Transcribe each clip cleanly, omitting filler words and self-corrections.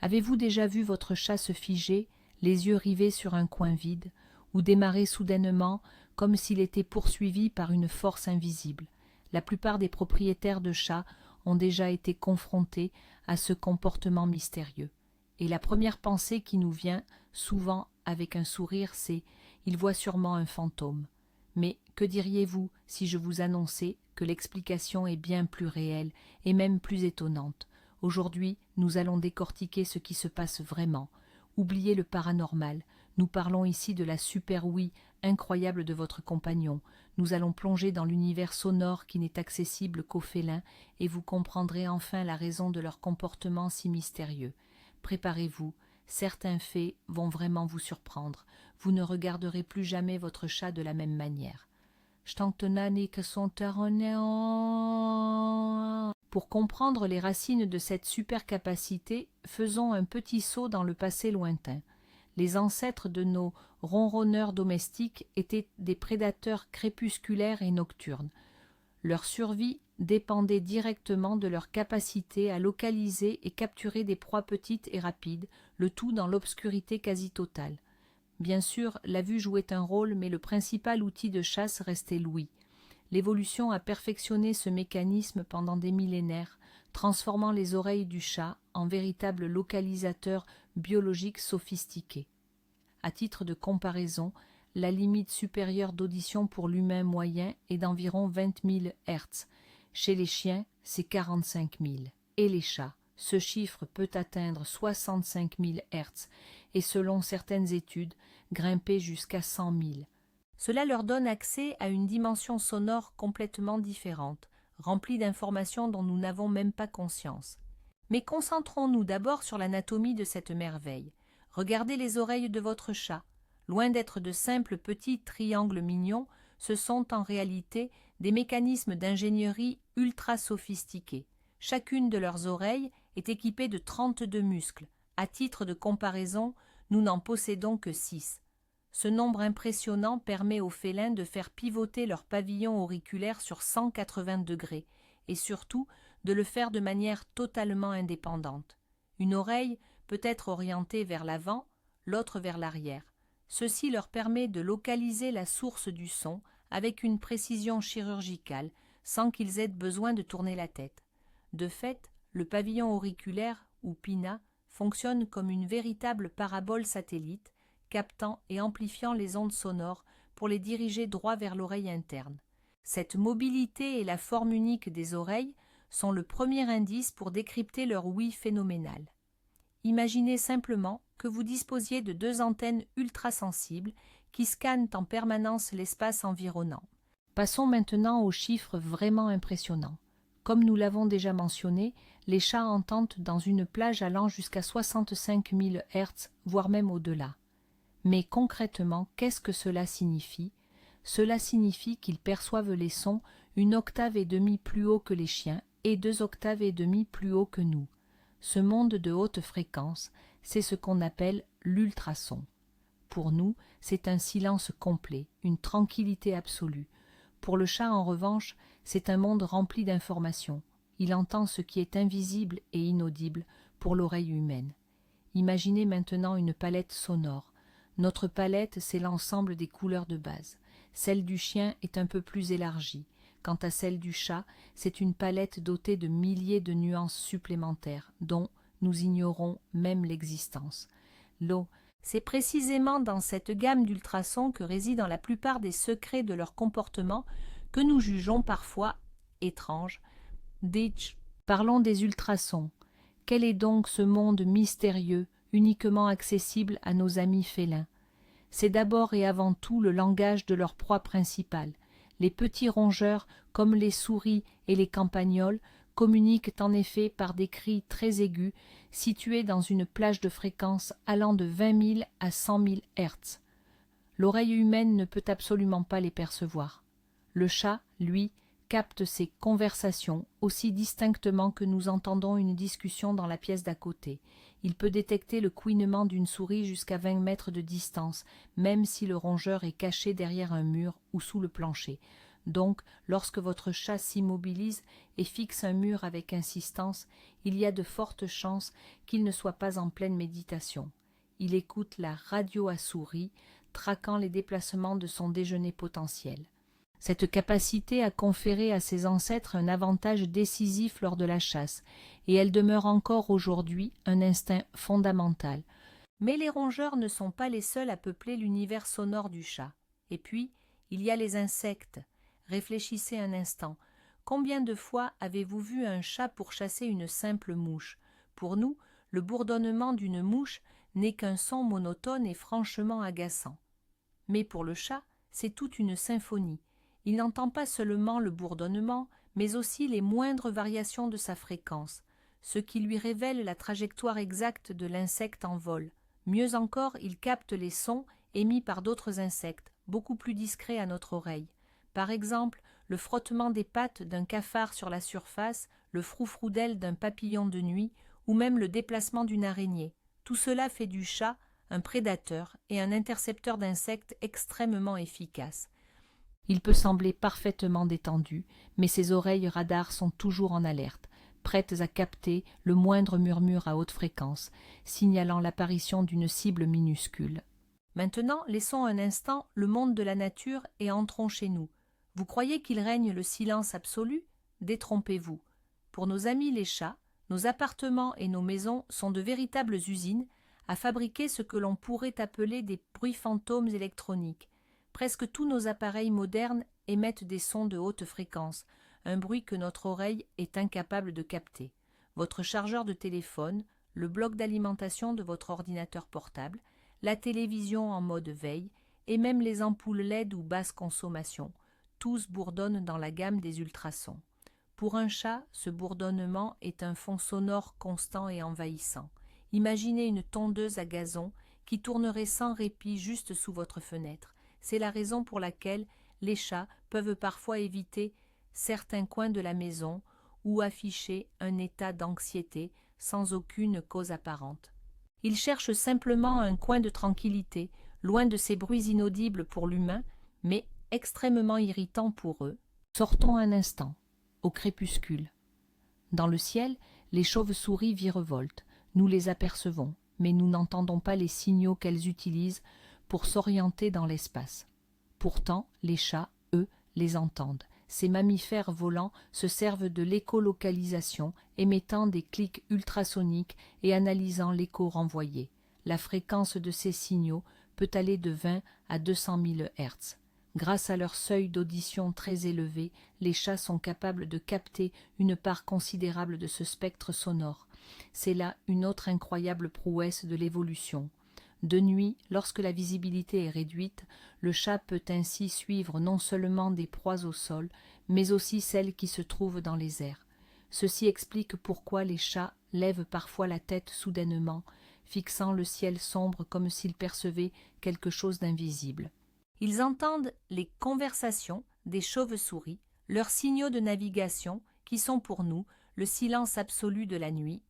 Avez-vous déjà vu votre chat se figer, les yeux rivés sur un coin vide, ou démarrer soudainement comme s'il était poursuivi par une force invisible? La plupart des propriétaires de chats ont déjà été confrontés à ce comportement mystérieux. Et la première pensée qui nous vient, souvent avec un sourire, c'est « il voit sûrement un fantôme ». Mais que diriez-vous si je vous annonçais que l'explication est bien plus réelle et même plus étonnante? Aujourd'hui, nous allons décortiquer ce qui se passe vraiment. Oubliez le paranormal. Nous parlons ici de la super-ouïe incroyable de votre compagnon. Nous allons plonger dans l'univers sonore qui n'est accessible qu'aux félins et vous comprendrez enfin la raison de leur comportement si mystérieux. Préparez-vous, certains faits vont vraiment vous surprendre. Vous ne regarderez plus jamais votre chat de la même manière. Pour comprendre les racines de cette supercapacité, faisons un petit saut dans le passé lointain. Les ancêtres de nos ronronneurs domestiques étaient des prédateurs crépusculaires et nocturnes. Leur survie dépendait directement de leur capacité à localiser et capturer des proies petites et rapides, le tout dans l'obscurité quasi totale. Bien sûr, la vue jouait un rôle, mais le principal outil de chasse restait l'ouïe. L'évolution a perfectionné ce mécanisme pendant des millénaires, transformant les oreilles du chat en véritables localisateurs biologiques sophistiqués. À titre de comparaison, la limite supérieure d'audition pour l'humain moyen est d'environ 20 000 Hz. Chez les chiens, c'est 45 000. Et les chats, ce chiffre peut atteindre 65 000 Hz et selon certaines études, grimper jusqu'à 100 000. Cela leur donne accès à une dimension sonore complètement différente, remplie d'informations dont nous n'avons même pas conscience. Mais concentrons-nous d'abord sur l'anatomie de cette merveille. Regardez les oreilles de votre chat. Loin d'être de simples petits triangles mignons, ce sont en réalité des mécanismes d'ingénierie ultra sophistiqués. Chacune de leurs oreilles est équipée de 32 muscles. À titre de comparaison, nous n'en possédons que 6. Ce nombre impressionnant permet aux félins de faire pivoter leur pavillon auriculaire sur 180 degrés et surtout de le faire de manière totalement indépendante. Une oreille peut être orientée vers l'avant, l'autre vers l'arrière. Ceci leur permet de localiser la source du son avec une précision chirurgicale sans qu'ils aient besoin de tourner la tête. De fait, le pavillon auriculaire, ou pinna, fonctionne comme une véritable parabole satellite, captant et amplifiant les ondes sonores pour les diriger droit vers l'oreille interne. Cette mobilité et la forme unique des oreilles sont le premier indice pour décrypter leur ouïe phénoménale. Imaginez simplement que vous disposiez de 2 antennes ultrasensibles qui scannent en permanence l'espace environnant. Passons maintenant aux chiffres vraiment impressionnants. Comme nous l'avons déjà mentionné, les chats entendent dans une plage allant jusqu'à 65 000 Hz, voire même au-delà. Mais concrètement, qu'est-ce que cela signifie? Cela signifie qu'ils perçoivent les sons 1,5 octave plus haut que les chiens et 2,5 octaves plus haut que nous. Ce monde de haute fréquence, c'est ce qu'on appelle l'ultrason. Pour nous, c'est un silence complet, une tranquillité absolue. Pour le chat, en revanche, c'est un monde rempli d'informations. Il entend ce qui est invisible et inaudible pour l'oreille humaine. Imaginez maintenant une palette sonore. Notre palette, c'est l'ensemble des couleurs de base. Celle du chien est un peu plus élargie. Quant à celle du chat, c'est une palette dotée de milliers de nuances supplémentaires, dont nous ignorons même l'existence. C'est précisément dans cette gamme d'ultrasons que résident la plupart des secrets de leur comportement que nous jugeons parfois étranges. Parlons des ultrasons. Quel est donc ce monde mystérieux, uniquement accessible à nos amis félins? C'est d'abord et avant tout le langage de leur proie principale. Les petits rongeurs, comme les souris et les campagnols, communiquent en effet par des cris très aigus, situés dans une plage de fréquence allant de 20 000 à 100 000 Hz. L'oreille humaine ne peut absolument pas les percevoir. Le chat, lui, capte ces conversations aussi distinctement que nous entendons une discussion dans la pièce d'à côté. Il peut détecter le couinement d'une souris jusqu'à 20 mètres de distance, même si le rongeur est caché derrière un mur ou sous le plancher. Donc, lorsque votre chat s'immobilise et fixe un mur avec insistance, il y a de fortes chances qu'il ne soit pas en pleine méditation. Il écoute la radio à souris, traquant les déplacements de son déjeuner potentiel. Cette capacité a conféré à ses ancêtres un avantage décisif lors de la chasse, et elle demeure encore aujourd'hui un instinct fondamental. Mais les rongeurs ne sont pas les seuls à peupler l'univers sonore du chat. Et puis, il y a les insectes. Réfléchissez un instant. Combien de fois avez-vous vu un chat pourchasser une simple mouche? Pour nous, le bourdonnement d'une mouche n'est qu'un son monotone et franchement agaçant. Mais pour le chat, c'est toute une symphonie. Il n'entend pas seulement le bourdonnement, mais aussi les moindres variations de sa fréquence, ce qui lui révèle la trajectoire exacte de l'insecte en vol. Mieux encore, il capte les sons émis par d'autres insectes, beaucoup plus discrets à notre oreille. Par exemple, le frottement des pattes d'un cafard sur la surface, le froufrou d'ailes d'un papillon de nuit, ou même le déplacement d'une araignée. Tout cela fait du chat un prédateur et un intercepteur d'insectes extrêmement efficace. Il peut sembler parfaitement détendu, mais ses oreilles radars sont toujours en alerte, prêtes à capter le moindre murmure à haute fréquence, signalant l'apparition d'une cible minuscule. Maintenant, laissons un instant le monde de la nature et entrons chez nous. Vous croyez qu'il règne le silence absolu? Détrompez-vous. Pour nos amis les chats, nos appartements et nos maisons sont de véritables usines à fabriquer ce que l'on pourrait appeler des bruits fantômes électroniques. Presque tous nos appareils modernes émettent des sons de haute fréquence, un bruit que notre oreille est incapable de capter. Votre chargeur de téléphone, le bloc d'alimentation de votre ordinateur portable, la télévision en mode veille et même les ampoules LED ou basse consommation, tous bourdonnent dans la gamme des ultrasons. Pour un chat, ce bourdonnement est un fond sonore constant et envahissant. Imaginez une tondeuse à gazon qui tournerait sans répit juste sous votre fenêtre. C'est la raison pour laquelle les chats peuvent parfois éviter certains coins de la maison ou afficher un état d'anxiété sans aucune cause apparente. Ils cherchent simplement un coin de tranquillité, loin de ces bruits inaudibles pour l'humain, mais extrêmement irritants pour eux. Sortons un instant, au crépuscule. Dans le ciel, les chauves-souris virevoltent. Nous les apercevons, mais nous n'entendons pas les signaux qu'elles utilisent pour s'orienter dans l'espace. Pourtant, les chats, eux, les entendent. Ces mammifères volants se servent de l'écholocalisation, émettant des clics ultrasoniques et analysant l'écho renvoyé. La fréquence de ces signaux peut aller de 20 à 200 000 Hz. Grâce à leur seuil d'audition très élevé, les chats sont capables de capter une part considérable de ce spectre sonore. C'est là une autre incroyable prouesse de l'évolution. De nuit, lorsque la visibilité est réduite, le chat peut ainsi suivre non seulement des proies au sol, mais aussi celles qui se trouvent dans les airs. Ceci explique pourquoi les chats lèvent parfois la tête soudainement, fixant le ciel sombre comme s'ils percevaient quelque chose d'invisible. Ils entendent les conversations des chauves-souris, leurs signaux de navigation, qui sont pour nous le silence absolu de la nuit.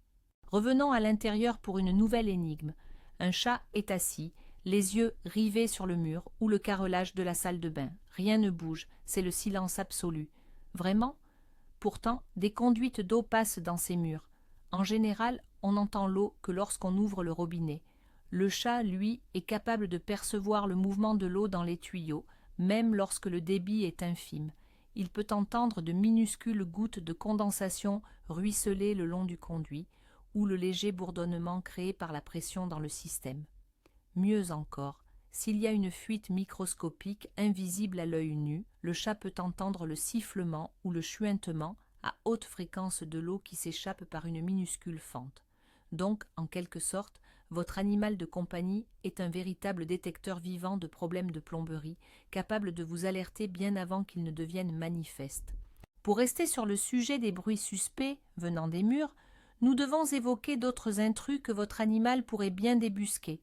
Revenons à l'intérieur pour une nouvelle énigme. Un chat est assis, les yeux rivés sur le mur ou le carrelage de la salle de bain. Rien ne bouge, c'est le silence absolu. Vraiment? Pourtant, des conduites d'eau passent dans ces murs. En général, on n'entend l'eau que lorsqu'on ouvre le robinet. Le chat, lui, est capable de percevoir le mouvement de l'eau dans les tuyaux, même lorsque le débit est infime. Il peut entendre de minuscules gouttes de condensation ruisseler le long du conduit, ou le léger bourdonnement créé par la pression dans le système. Mieux encore, s'il y a une fuite microscopique invisible à l'œil nu, le chat peut entendre le sifflement ou le chuintement à haute fréquence de l'eau qui s'échappe par une minuscule fente. Donc, en quelque sorte, votre animal de compagnie est un véritable détecteur vivant de problèmes de plomberie, capable de vous alerter bien avant qu'ils ne deviennent manifestes. Pour rester sur le sujet des bruits suspects venant des murs, nous devons évoquer d'autres intrus que votre animal pourrait bien débusquer.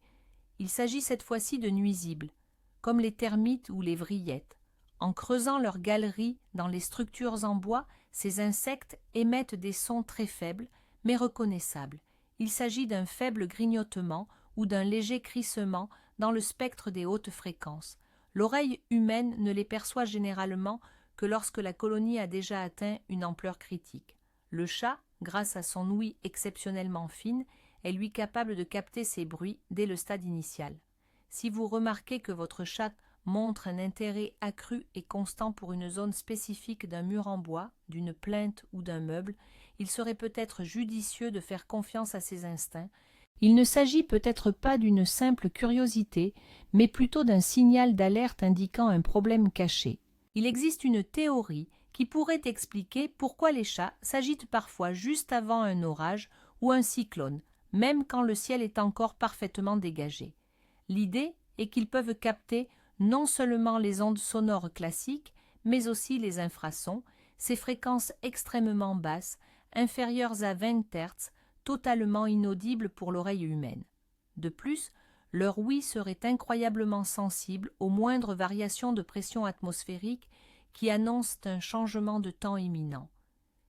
Il s'agit cette fois-ci de nuisibles, comme les termites ou les vrillettes. En creusant leurs galeries dans les structures en bois, ces insectes émettent des sons très faibles, mais reconnaissables. Il s'agit d'un faible grignotement ou d'un léger crissement dans le spectre des hautes fréquences. L'oreille humaine ne les perçoit généralement que lorsque la colonie a déjà atteint une ampleur critique. Le chat, grâce à son ouïe exceptionnellement fine, est lui capable de capter ces bruits dès le stade initial. Si vous remarquez que votre chat montre un intérêt accru et constant pour une zone spécifique d'un mur en bois, d'une plinthe ou d'un meuble, il serait peut-être judicieux de faire confiance à ses instincts. Il ne s'agit peut-être pas d'une simple curiosité, mais plutôt d'un signal d'alerte indiquant un problème caché. Il existe une théorie qui pourrait expliquer pourquoi les chats s'agitent parfois juste avant un orage ou un cyclone, même quand le ciel est encore parfaitement dégagé. L'idée est qu'ils peuvent capter non seulement les ondes sonores classiques, mais aussi les infrasons, ces fréquences extrêmement basses, inférieures à 20 Hz, totalement inaudibles pour l'oreille humaine. De plus, leur ouïe serait incroyablement sensible aux moindres variations de pression atmosphérique qui annoncent un changement de temps imminent.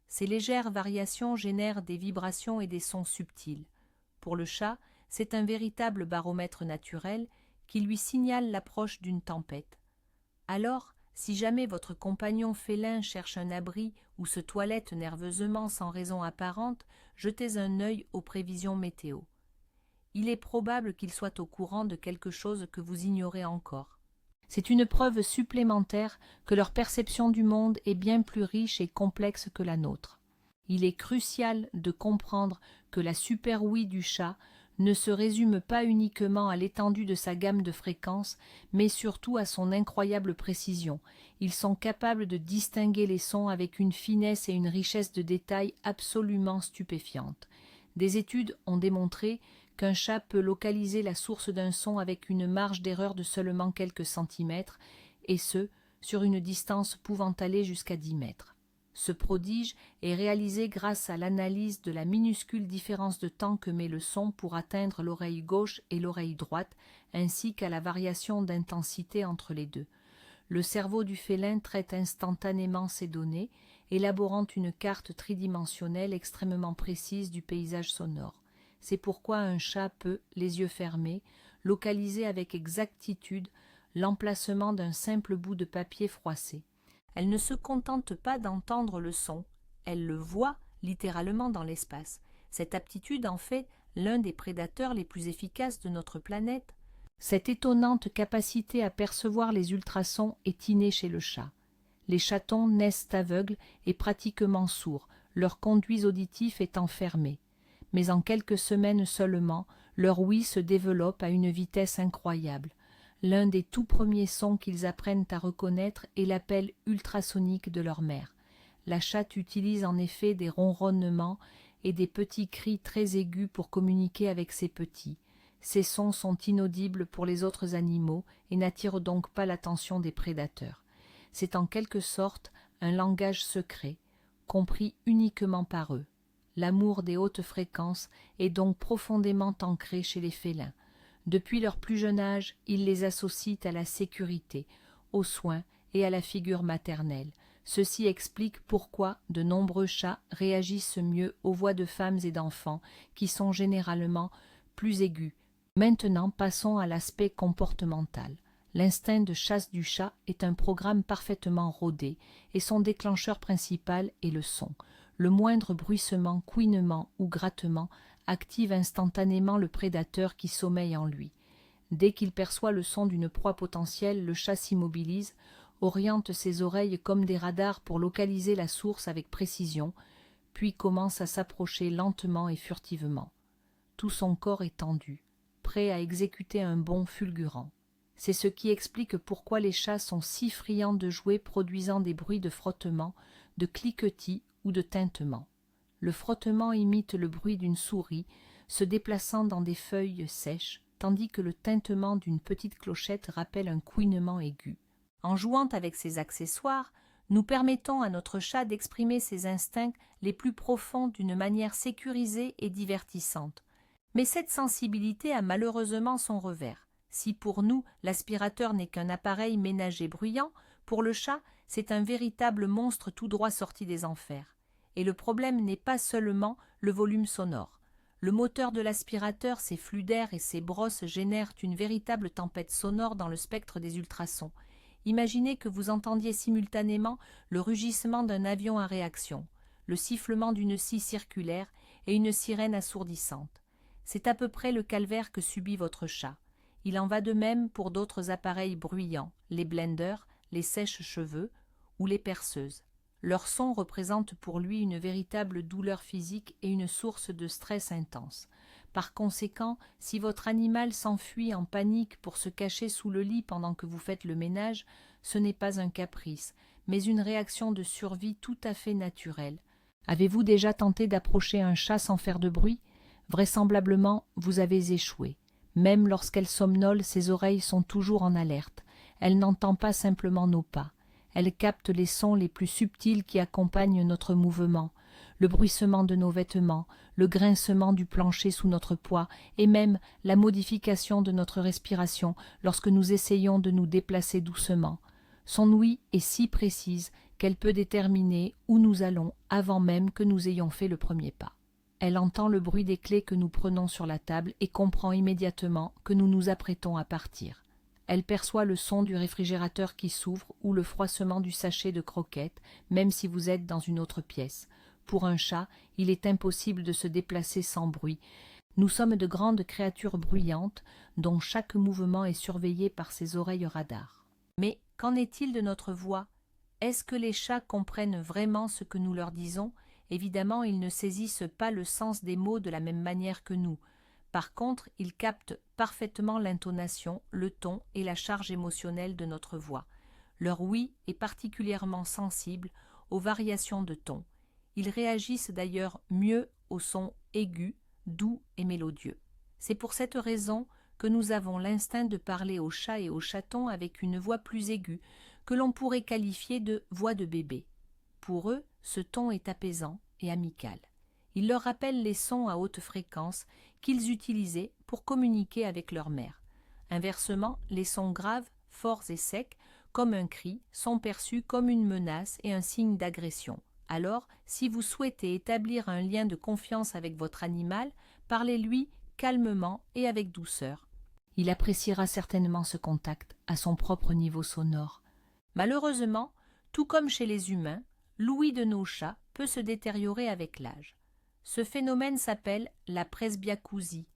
Ces légères variations génèrent des vibrations et des sons subtils. Pour le chat, c'est un véritable baromètre naturel qui lui signale l'approche d'une tempête. Alors, si jamais votre compagnon félin cherche un abri ou se toilette nerveusement sans raison apparente, jetez un œil aux prévisions météo. Il est probable qu'il soit au courant de quelque chose que vous ignorez encore. C'est une preuve supplémentaire que leur perception du monde est bien plus riche et complexe que la nôtre. Il est crucial de comprendre que la super-ouïe du chat ne se résume pas uniquement à l'étendue de sa gamme de fréquences, mais surtout à son incroyable précision. Ils sont capables de distinguer les sons avec une finesse et une richesse de détails absolument stupéfiantes. Des études ont démontré qu'un chat peut localiser la source d'un son avec une marge d'erreur de seulement quelques centimètres, et ce, sur une distance pouvant aller jusqu'à 10 mètres. Ce prodige est réalisé grâce à l'analyse de la minuscule différence de temps que met le son pour atteindre l'oreille gauche et l'oreille droite, ainsi qu'à la variation d'intensité entre les deux. Le cerveau du félin traite instantanément ces données, élaborant une carte tridimensionnelle extrêmement précise du paysage sonore. C'est pourquoi un chat peut, les yeux fermés, localiser avec exactitude l'emplacement d'un simple bout de papier froissé. Elle ne se contente pas d'entendre le son, elle le voit littéralement dans l'espace. Cette aptitude en fait l'un des prédateurs les plus efficaces de notre planète. Cette étonnante capacité à percevoir les ultrasons est innée chez le chat. Les chatons naissent aveugles et pratiquement sourds, leur conduit auditif étant fermé. Mais en quelques semaines seulement, leur ouïe se développe à une vitesse incroyable. L'un des tout premiers sons qu'ils apprennent à reconnaître est l'appel ultrasonique de leur mère. La chatte utilise en effet des ronronnements et des petits cris très aigus pour communiquer avec ses petits. Ces sons sont inaudibles pour les autres animaux et n'attirent donc pas l'attention des prédateurs. C'est en quelque sorte un langage secret, compris uniquement par eux. L'amour des hautes fréquences est donc profondément ancré chez les félins. Depuis leur plus jeune âge, ils les associent à la sécurité, aux soins et à la figure maternelle. Ceci explique pourquoi de nombreux chats réagissent mieux aux voix de femmes et d'enfants, qui sont généralement plus aiguës. Maintenant, passons à l'aspect comportemental. L'instinct de chasse du chat est un programme parfaitement rodé, et son déclencheur principal est le son. Le moindre bruissement, couinement ou grattement active instantanément le prédateur qui sommeille en lui. Dès qu'il perçoit le son d'une proie potentielle, le chat s'immobilise, oriente ses oreilles comme des radars pour localiser la source avec précision, puis commence à s'approcher lentement et furtivement. Tout son corps est tendu, prêt à exécuter un bond fulgurant. C'est ce qui explique pourquoi les chats sont si friands de jouets produisant des bruits de frottement, de cliquetis ou de tintement. Le frottement imite le bruit d'une souris se déplaçant dans des feuilles sèches, tandis que le tintement d'une petite clochette rappelle un couinement aigu. En jouant avec ces accessoires, nous permettons à notre chat d'exprimer ses instincts les plus profonds d'une manière sécurisée et divertissante. Mais cette sensibilité a malheureusement son revers. Si pour nous, l'aspirateur n'est qu'un appareil ménager bruyant, pour le chat, c'est un véritable monstre tout droit sorti des enfers. Et le problème n'est pas seulement le volume sonore. Le moteur de l'aspirateur, ses flux d'air et ses brosses génèrent une véritable tempête sonore dans le spectre des ultrasons. Imaginez que vous entendiez simultanément le rugissement d'un avion à réaction, le sifflement d'une scie circulaire et une sirène assourdissante. C'est à peu près le calvaire que subit votre chat. Il en va de même pour d'autres appareils bruyants, les blenders, les sèche-cheveux ou les perceuses. Leur son représente pour lui une véritable douleur physique et une source de stress intense. Par conséquent, si votre animal s'enfuit en panique pour se cacher sous le lit pendant que vous faites le ménage, ce n'est pas un caprice, mais une réaction de survie tout à fait naturelle. Avez-vous déjà tenté d'approcher un chat sans faire de bruit? Vraisemblablement, vous avez échoué. Même lorsqu'elle somnole, ses oreilles sont toujours en alerte. Elle n'entend pas simplement nos pas. Elle capte les sons les plus subtils qui accompagnent notre mouvement, le bruissement de nos vêtements, le grincement du plancher sous notre poids et même la modification de notre respiration lorsque nous essayons de nous déplacer doucement. Son ouïe est si précise qu'elle peut déterminer où nous allons avant même que nous ayons fait le premier pas. Elle entend le bruit des clés que nous prenons sur la table et comprend immédiatement que nous nous apprêtons à partir. Elle perçoit le son du réfrigérateur qui s'ouvre ou le froissement du sachet de croquettes, même si vous êtes dans une autre pièce. Pour un chat, il est impossible de se déplacer sans bruit. Nous sommes de grandes créatures bruyantes, dont chaque mouvement est surveillé par ses oreilles radars. Mais qu'en est-il de notre voix? Est-ce que les chats comprennent vraiment ce que nous leur disons? Évidemment, ils ne saisissent pas le sens des mots de la même manière que nous. Par contre, ils captent parfaitement l'intonation, le ton et la charge émotionnelle de notre voix. Leur ouïe est particulièrement sensible aux variations de ton. Ils réagissent d'ailleurs mieux aux sons aigus, doux et mélodieux. C'est pour cette raison que nous avons l'instinct de parler aux chats et aux chatons avec une voix plus aiguë, que l'on pourrait qualifier de voix de bébé. Pour eux, ce ton est apaisant et amical. Il leur rappelle les sons à haute fréquence qu'ils utilisaient pour communiquer avec leur mère. Inversement, les sons graves, forts et secs, comme un cri, sont perçus comme une menace et un signe d'agression. Alors, si vous souhaitez établir un lien de confiance avec votre animal, parlez-lui calmement et avec douceur. Il appréciera certainement ce contact à son propre niveau sonore. Malheureusement, tout comme chez les humains, l'ouïe de nos chats peut se détériorer avec l'âge. Ce phénomène s'appelle la presbyacousie.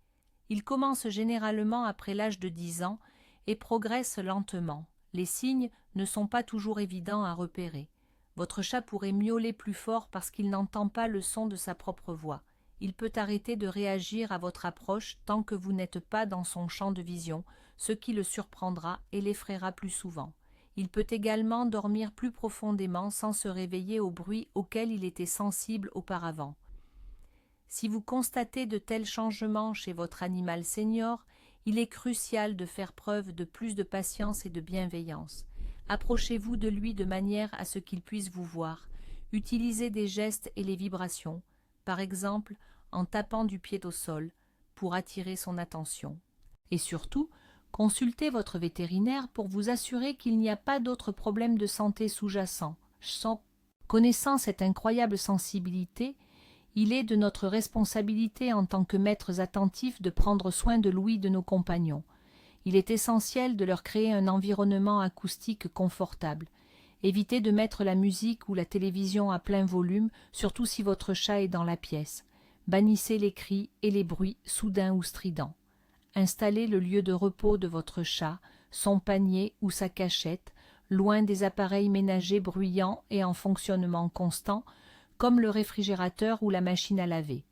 Il commence généralement après l'âge de 10 ans et progresse lentement. Les signes ne sont pas toujours évidents à repérer. Votre chat pourrait miauler plus fort parce qu'il n'entend pas le son de sa propre voix. Il peut arrêter de réagir à votre approche tant que vous n'êtes pas dans son champ de vision, ce qui le surprendra et l'effraiera plus souvent. Il peut également dormir plus profondément sans se réveiller au bruit auquel il était sensible auparavant. Si vous constatez de tels changements chez votre animal senior, il est crucial de faire preuve de plus de patience et de bienveillance. Approchez-vous de lui de manière à ce qu'il puisse vous voir. Utilisez des gestes et les vibrations, par exemple en tapant du pied au sol, pour attirer son attention. Et surtout, consultez votre vétérinaire pour vous assurer qu'il n'y a pas d'autres problèmes de santé sous-jacents. Connaissant cette incroyable sensibilité, il est de notre responsabilité en tant que maîtres attentifs de prendre soin de l'ouïe de nos compagnons. Il est essentiel de leur créer un environnement acoustique confortable. Évitez de mettre la musique ou la télévision à plein volume, surtout si votre chat est dans la pièce. Bannissez les cris et les bruits soudains ou stridents. Installez le lieu de repos de votre chat, son panier ou sa cachette, loin des appareils ménagers bruyants et en fonctionnement constant, comme le réfrigérateur ou la machine à laver.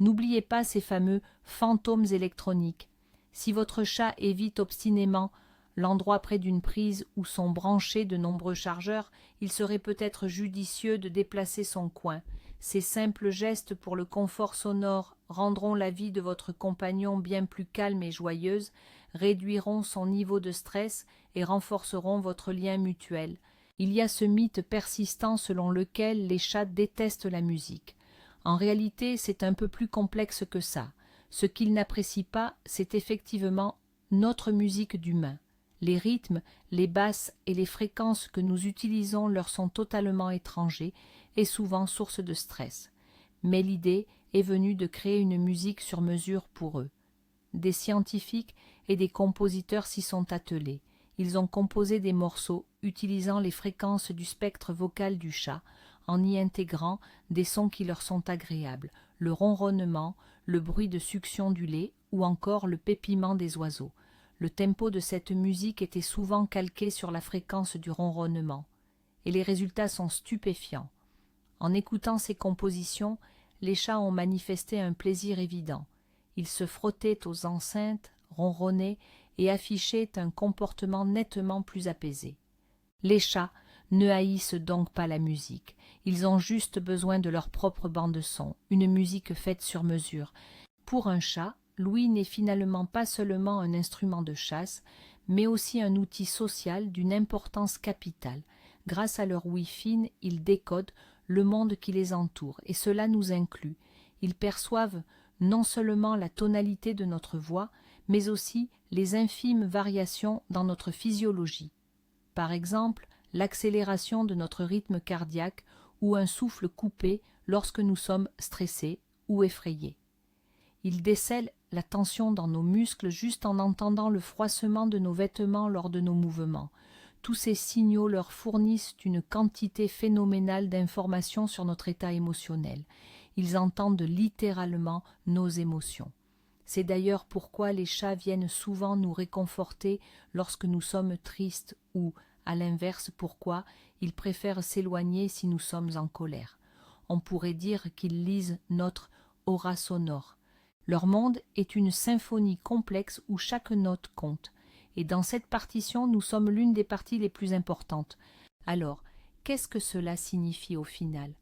N'oubliez pas ces fameux fantômes électroniques. Si votre chat évite obstinément l'endroit près d'une prise où sont branchés de nombreux chargeurs, il serait peut-être judicieux de déplacer son coin. Ces simples gestes pour le confort sonore rendront la vie de votre compagnon bien plus calme et joyeuse, réduiront son niveau de stress et renforceront votre lien mutuel. Il y a ce mythe persistant selon lequel les chats détestent la musique. En réalité, c'est un peu plus complexe que ça. Ce qu'ils n'apprécient pas, c'est effectivement notre musique d'humain. Les rythmes, les basses et les fréquences que nous utilisons leur sont totalement étrangers et souvent source de stress. Mais l'idée est venue de créer une musique sur mesure pour eux. Des scientifiques et des compositeurs s'y sont attelés. ils ont composé des morceaux utilisant les fréquences du spectre vocal du chat, en y intégrant des sons qui leur sont agréables, le ronronnement, le bruit de succion du lait ou encore le pépiment des oiseaux. Le tempo de cette musique était souvent calqué sur la fréquence du ronronnement, et les résultats sont stupéfiants. En écoutant ces compositions, les chats ont manifesté un plaisir évident. Ils se frottaient aux enceintes, ronronnaient et affichaient un comportement nettement plus apaisé. Les chats ne haïssent donc pas la musique. Ils ont juste besoin de leur propre bande-son, une musique faite sur mesure. Pour un chat, l'ouïe n'est finalement pas seulement un instrument de chasse, mais aussi un outil social d'une importance capitale. Grâce à leur ouïe fine, ils décodent le monde qui les entoure, et cela nous inclut. Ils perçoivent non seulement la tonalité de notre voix, mais aussi les infimes variations dans notre physiologie. Par exemple, l'accélération de notre rythme cardiaque ou un souffle coupé lorsque nous sommes stressés ou effrayés. Ils décèlent la tension dans nos muscles juste en entendant le froissement de nos vêtements lors de nos mouvements. Tous ces signaux leur fournissent une quantité phénoménale d'informations sur notre état émotionnel. Ils entendent littéralement nos émotions. C'est d'ailleurs pourquoi les chats viennent souvent nous réconforter lorsque nous sommes tristes ou, à l'inverse, pourquoi ils préfèrent s'éloigner si nous sommes en colère. On pourrait dire qu'ils lisent notre aura sonore. Leur monde est une symphonie complexe où chaque note compte. Et dans cette partition, nous sommes l'une des parties les plus importantes. Alors, qu'est-ce que cela signifie au final?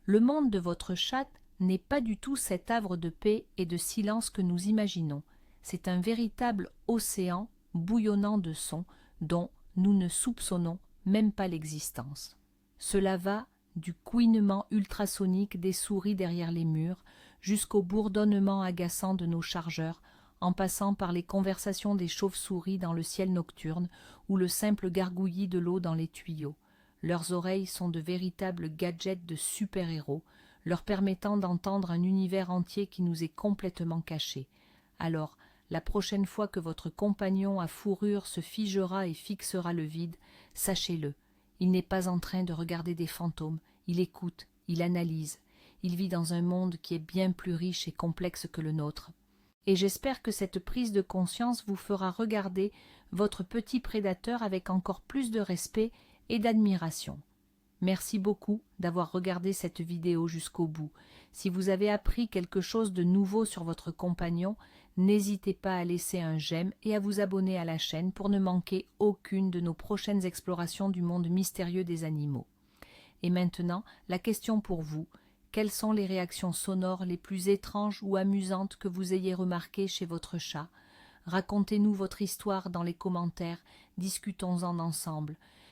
Le monde de votre chat n'est pas du tout cet havre de paix et de silence que nous imaginons. C'est un véritable océan bouillonnant de sons dont nous ne soupçonnons même pas l'existence. Cela va du couinement ultrasonique des souris derrière les murs jusqu'au bourdonnement agaçant de nos chargeurs, en passant par les conversations des chauves-souris dans le ciel nocturne ou le simple gargouillis de l'eau dans les tuyaux. Leurs oreilles sont de véritables gadgets de super-héros, leur permettant d'entendre un univers entier qui nous est complètement caché. Alors, la prochaine fois que votre compagnon à fourrure se figera et fixera le vide, sachez-le, il n'est pas en train de regarder des fantômes, il écoute, il analyse, il vit dans un monde qui est bien plus riche et complexe que le nôtre. Et j'espère que cette prise de conscience vous fera regarder votre petit prédateur avec encore plus de respect et d'admiration. Merci beaucoup d'avoir regardé cette vidéo jusqu'au bout. Si vous avez appris quelque chose de nouveau sur votre compagnon, n'hésitez pas à laisser un j'aime et à vous abonner à la chaîne pour ne manquer aucune de nos prochaines explorations du monde mystérieux des animaux. Et maintenant, la question pour vous. Quelles sont les réactions sonores les plus étranges ou amusantes que vous ayez remarquées chez votre chat? Racontez-nous votre histoire dans les commentaires, discutons-en ensemble.